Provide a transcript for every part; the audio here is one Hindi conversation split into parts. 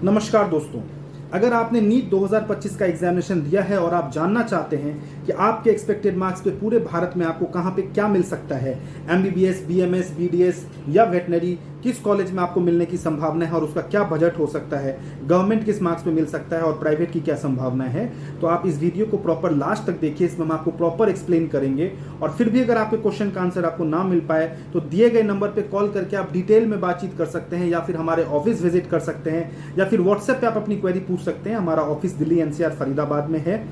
नमस्कार दोस्तों, अगर आपने नीट 2025 का एग्जामिनेशन दिया है और आप जानना चाहते हैं कि आपके एक्सपेक्टेड मार्क्स पे पूरे भारत में आपको कहाँ पे क्या मिल सकता है, एमबीबीएस, बीएमएस, बीडीएस या वेटनरी किस कॉलेज में आपको मिलने की संभावना है और उसका क्या बजट हो सकता है, गवर्नमेंट किस मार्क्स पे मिल सकता है और प्राइवेट की क्या संभावना है, तो आप इस वीडियो को प्रॉपर लास्ट तक देखिए। इसमें हम आपको प्रॉपर एक्सप्लेन करेंगे। और फिर भी अगर आपके क्वेश्चन का आंसर आपको ना मिल पाए तो दिए गए नंबर पे कॉल करके आप डिटेल में बातचीत कर सकते हैं, या फिर हमारे ऑफिस विजिट कर सकते हैं, या फिर व्हाट्सएप पे आप अपनी क्वेरी पूछ सकते हैं। हमारा ऑफिस दिल्ली एनसीआर फरीदाबाद में है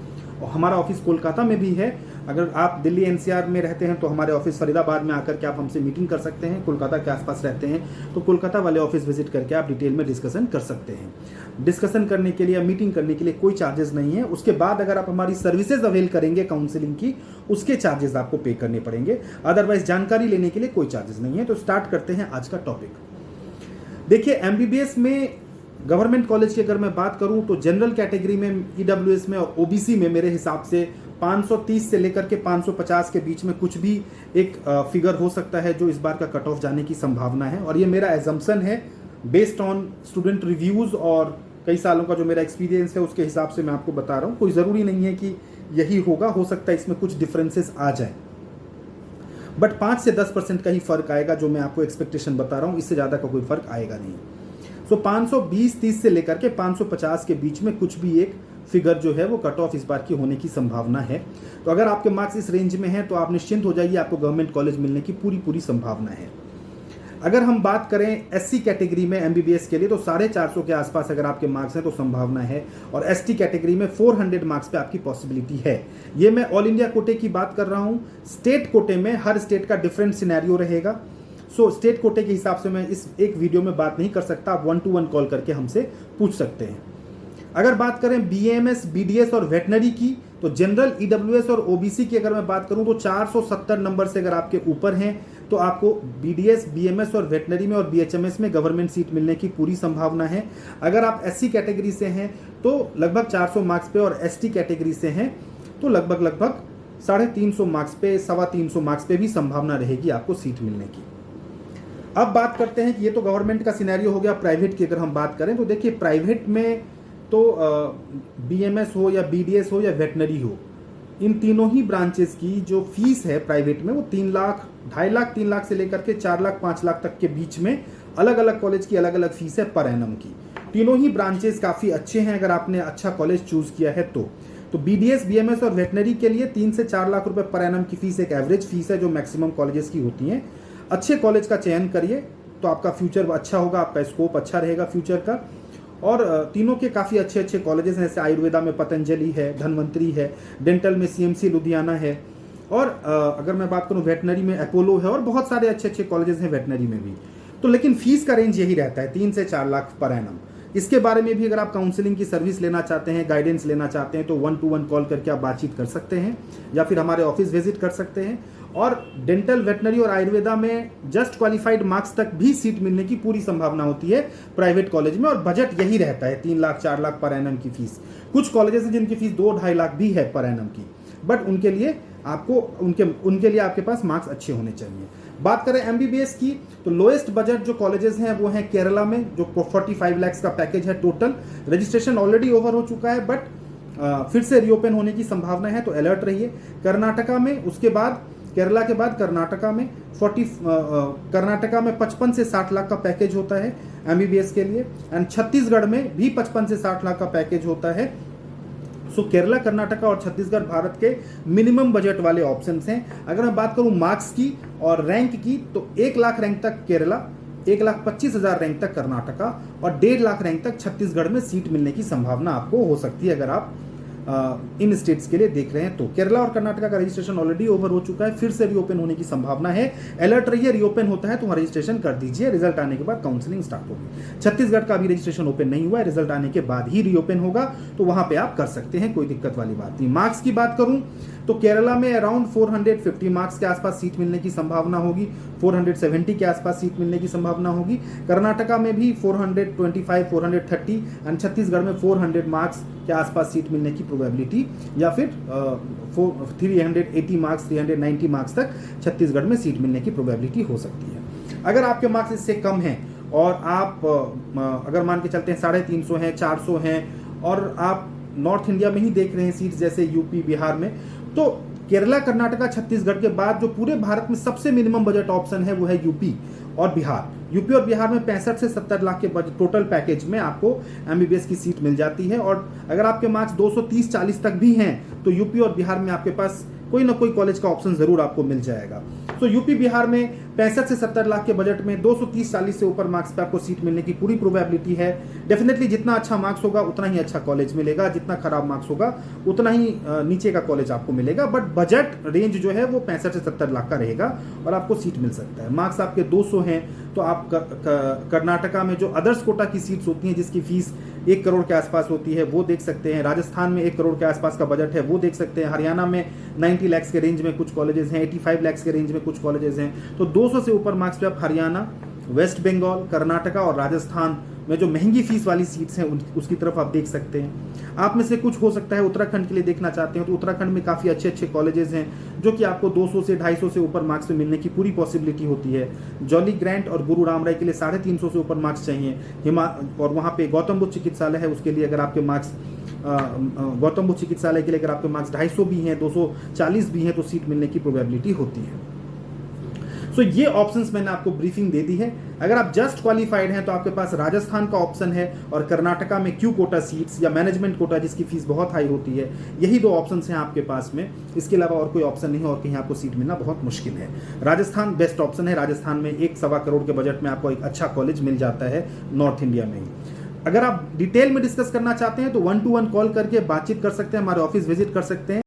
और हमारा ऑफिस कोलकाता में भी है। अगर आप दिल्ली एनसीआर में रहते हैं तो हमारे ऑफिस फरीदाबाद में आकर के आप हमसे मीटिंग कर सकते हैं। कोलकाता के आसपास रहते हैं तो कोलकाता वाले ऑफिस विजिट करके आप डिटेल में डिस्कशन कर सकते हैं। डिस्कशन करने के लिए या मीटिंग करने के लिए कोई चार्जेस नहीं है। उसके बाद अगर आप हमारी सर्विसेज अवेल करेंगे काउंसलिंग की, उसके चार्जेस आपको पे करने पड़ेंगे। अदरवाइज जानकारी लेने के लिए कोई चार्जेस नहीं है। तो स्टार्ट करते हैं आज का टॉपिक। देखिए, एमबीबीएस में गवर्नमेंट कॉलेज की अगर मैं बात करूं तो जनरल कैटेगरी में, ईडब्ल्यूएस में और ओबीसी में मेरे हिसाब से 530 से लेकर के 550 के बीच में कुछ भी एक फिगर हो सकता है जो इस बार का कट ऑफ जाने की संभावना है। और ये मेरा एजम्पशन है बेस्ड ऑन स्टूडेंट रिव्यूज़ और कई सालों का जो मेरा एक्सपीरियंस है उसके हिसाब से मैं आपको बता रहा हूँ। कोई ज़रूरी नहीं है कि यही होगा, हो सकता है इसमें कुछ डिफरेंसेस आ जाए, बट 5 से 10% का ही फर्क आएगा। जो मैं आपको एक्सपेक्टेशन बता रहा हूँ इससे ज़्यादा का कोई फर्क आएगा नहीं। सो 520-30 से लेकर के 550 के बीच में कुछ भी एक फिगर जो है वो कट ऑफ इस बार की होने की संभावना है। तो अगर आपके मार्क्स इस रेंज में हैं तो आप निश्चिंत हो जाइए, आपको गवर्नमेंट कॉलेज मिलने की पूरी संभावना है। अगर हम बात करें एससी कैटेगरी में एमबीबीएस के लिए तो 450 के आसपास अगर आपके मार्क्स हैं तो संभावना है। और एसटी कैटेगरी में 400 मार्क्स पे आपकी पॉसिबिलिटी है। ये मैं ऑल इंडिया कोटे की बात कर रहा हूँ। स्टेट कोटे में हर स्टेट का डिफरेंट सिनेरियो रहेगा। सो स्टेट कोटे के हिसाब से मैं इस एक वीडियो में बात नहीं कर सकता। आप 1-to-1 कॉल करके हमसे पूछ सकते हैं। अगर बात करें बीएमएस, बीडीएस और वेटनरी की तो जनरल, ईडब्ल्यूएस और ओबीसी की अगर मैं बात करूं तो 470 नंबर से अगर आपके ऊपर हैं तो आपको बीडीएस, बीएमएस और वेटनरी में और बीएचएमएस में गवर्नमेंट सीट मिलने की पूरी संभावना है। अगर आप एससी कैटेगरी से हैं तो लगभग 400 मार्क्स पे, और एसटी कैटेगरी से हैं तो लगभग 350 मार्क्स पे, 325 मार्क्स पे भी संभावना रहेगी आपको सीट मिलने की। अब बात करते हैं कि ये तो गवर्नमेंट का सिनेरियो हो गया। प्राइवेट की अगर हम बात करें तो देखिए, प्राइवेट में तो बीएमएस हो या बीडीएस हो या वेटनरी हो, इन तीनों ही ब्रांचेस की जो फीस है प्राइवेट में वो 3 लाख, 2.5 लाख, 3 लाख से लेकर के 4 लाख, 5 लाख तक के बीच में अलग अलग कॉलेज की अलग अलग फीस है पर एनम की। तीनों ही ब्रांचेस काफ़ी अच्छे हैं अगर आपने अच्छा कॉलेज चूज़ किया है तो बीडीएस, बीएमएस और वेटनरी के लिए 3 से 4 लाख रुपए पर एनम की फीस एक एवरेज फीस है जो मैक्सिमम कॉलेजेस की होती हैं। अच्छे कॉलेज का चयन करिए तो आपका फ्यूचर अच्छा होगा, आपका स्कोप अच्छा रहेगा फ्यूचर का। और तीनों के काफ़ी अच्छे कॉलेजेस हैं, जैसे आयुर्वेदा में पतंजलि है, धन्वंतरी है, डेंटल में सीएमसी लुधियाना है, और अगर मैं बात करूं वेटनरी में अपोलो है, और बहुत सारे अच्छे कॉलेजेस हैं वेटनरी में भी। तो लेकिन फीस का रेंज यही रहता है 3 से 4 लाख पर एनम। इसके बारे में भी अगर आप काउंसलिंग की सर्विस लेना चाहते हैं, गाइडेंस लेना चाहते हैं तो 1-to-1 कॉल करके आप बातचीत कर सकते हैं, या फिर हमारे ऑफिस विजिट कर सकते हैं। और डेंटल, वेटनरी और आयुर्वेदा में जस्ट क्वालिफाइड मार्क्स तक भी सीट मिलने की पूरी संभावना होती है प्राइवेट कॉलेज में। और बजट यही रहता है 3 लाख, 4 लाख पर एनम की फीस। कुछ कॉलेजेस हैं जिनकी फीस 2-2.5 लाख भी है पर एनम की, बट उनके लिए आपके पास मार्क्स अच्छे होने चाहिए। बात करें एमबीबीएस की तो लोएस्ट बजट जो कॉलेजेस हैं वो हैं केरला में, जो 45 लाख का पैकेज है टोटल। रजिस्ट्रेशन ऑलरेडी ओवर हो चुका है, बट फिर से रीओपन होने की संभावना है, तो अलर्ट रहिए। कर्नाटका में, उसके बाद केरला के बाद कर्नाटका में कर्नाटका में 55 से 60 लाख का पैकेज होता है एमबीबीएस के लिए। एंड छत्तीसगढ़ में भी 55 से 60 लाख का पैकेज होता है। सो केरला, कर्नाटका और छत्तीसगढ़ भारत के मिनिमम बजट वाले ऑप्शंस हैं। अगर मैं बात करूं मार्क्स की और रैंक की तो 1 लाख रैंक तक केरला, 1,25,000 रैंक तक कर्नाटका और 1.5 लाख रैंक तक छत्तीसगढ़ में सीट मिलने की संभावना आपको हो सकती है अगर आप इन स्टेट्स के लिए देख रहे हैं तो। केरला और कर्नाटका का रजिस्ट्रेशन ऑलरेडी ओवर हो चुका है, फिर से रीओपन होने की संभावना है। अलर्ट रहिए, रीओपन होता है तो वहाँ रजिस्ट्रेशन कर दीजिए। रिजल्ट आने के बाद काउंसलिंग स्टार्ट होगी। छत्तीसगढ़ का अभी रजिस्ट्रेशन ओपन नहीं हुआ है, रिजल्ट आने के बाद ही रीओपन होगा, तो वहाँ पे आप कर सकते हैं, कोई दिक्कत वाली बात नहीं। मार्क्स की बात करूँ तो केरला में अराउंड 450 मार्क्स के आसपास सीट मिलने की संभावना होगी, 470 के आसपास सीट मिलने की संभावना होगी। कर्नाटका में भी 425, 430 एंड छत्तीसगढ़ में 400 मार्क्स के आसपास सीट मिलने की प्रोबेबिलिटी, या फिर 380 मार्क्स, 390 मार्क्स तक छत्तीसगढ़ में सीट मिलने की प्रोबेबिलिटी हो सकती है। अगर आपके मार्क्स इससे कम हैं और आप अगर मान के चलते हैं 350 हैं, 400 हैं, और आप नॉर्थ इंडिया में ही देख रहे हैं सीट्स जैसे यूपी बिहार में, तो केरला कर्नाटका छत्तीसगढ़ के बाद जो पूरे भारत में सबसे मिनिमम बजट ऑप्शन है वो है यूपी और बिहार। यूपी और बिहार में 65 से 70 लाख के टोटल पैकेज में आपको एमबीबीएस की सीट मिल जाती है। और अगर आपके मार्क्स 230-40 तक भी हैं तो यूपी और बिहार में आपके पास कोई ना कोई कॉलेज का ऑप्शन जरूर आपको मिल जाएगा। तो यूपी बिहार में 65 से 70 लाख के बजट में 230-40 से ऊपर मार्क्स पे आपको सीट मिलने की पूरी प्रोबेबिलिटी है। डेफिनेटली जितना अच्छा मार्क्स होगा उतना ही अच्छा कॉलेज मिलेगा, जितना खराब मार्क्स होगा उतना ही नीचे का कॉलेज आपको मिलेगा। बट बजट रेंज जो है वो 65 से 70 लाख का रहेगा और आपको सीट मिल सकता है। मार्क्स आपके 200 हैं तो आप कर्नाटका में जो अदर्स कोटा की सीट्स होती हैं जिसकी फीस 1 करोड़ के आसपास होती है वो देख सकते हैं। राजस्थान में 1 करोड़ के आसपास का बजट है वो देख सकते हैं। हरियाणा में 90 लाख के रेंज में कुछ कॉलेजेस हैं, 85 लाख के रेंज में कुछ कॉलेजेस हैं। तो 200 से ऊपर मार्क्स पे आप हरियाणा, वेस्ट बंगाल, कर्नाटका और राजस्थान में जो महंगी फीस वाली सीट्स हैं उसकी तरफ आप देख सकते हैं। आप में से कुछ हो सकता है उत्तराखंड के लिए देखना चाहते हो तो उत्तराखंड में काफ़ी अच्छे अच्छे कॉलेजेस हैं जो कि आपको 200 से 250 से ऊपर मार्क्स पे मिलने की पूरी पॉसिबिलिटी होती है। जॉली ग्रांट और गुरु राम राय के लिए 350 से ऊपर मार्क्स चाहिए। और वहाँ पे गौतम बुद्ध चिकित्सालय है, उसके लिए अगर आपके मार्क्स गौतम बुद्ध चिकित्सालय के लिए अगर आपके मार्क्स 250 भी हैं, 240 भी हैं तो सीट मिलने की प्रोबेबिलिटी होती है। सो ये ऑप्शंस मैंने आपको ब्रीफिंग दे दी है। अगर आप जस्ट क्वालिफाइड हैं तो आपके पास राजस्थान का ऑप्शन है और कर्नाटका में क्यू कोटा सीट्स या मैनेजमेंट कोटा जिसकी फीस बहुत हाई होती है। यही 2 ऑप्शंस हैं आपके पास में, इसके अलावा और कोई ऑप्शन नहीं है और कहीं आपको सीट मिलना बहुत मुश्किल है। राजस्थान बेस्ट ऑप्शन है। राजस्थान में 1-1.25 करोड़ के बजट में आपको एक अच्छा कॉलेज मिल जाता है नॉर्थ इंडिया में ही। अगर आप डिटेल में डिस्कस करना चाहते हैं तो 1-to-1 कॉल करके बातचीत कर सकते हैं, हमारे ऑफिस विजिट कर सकते हैं।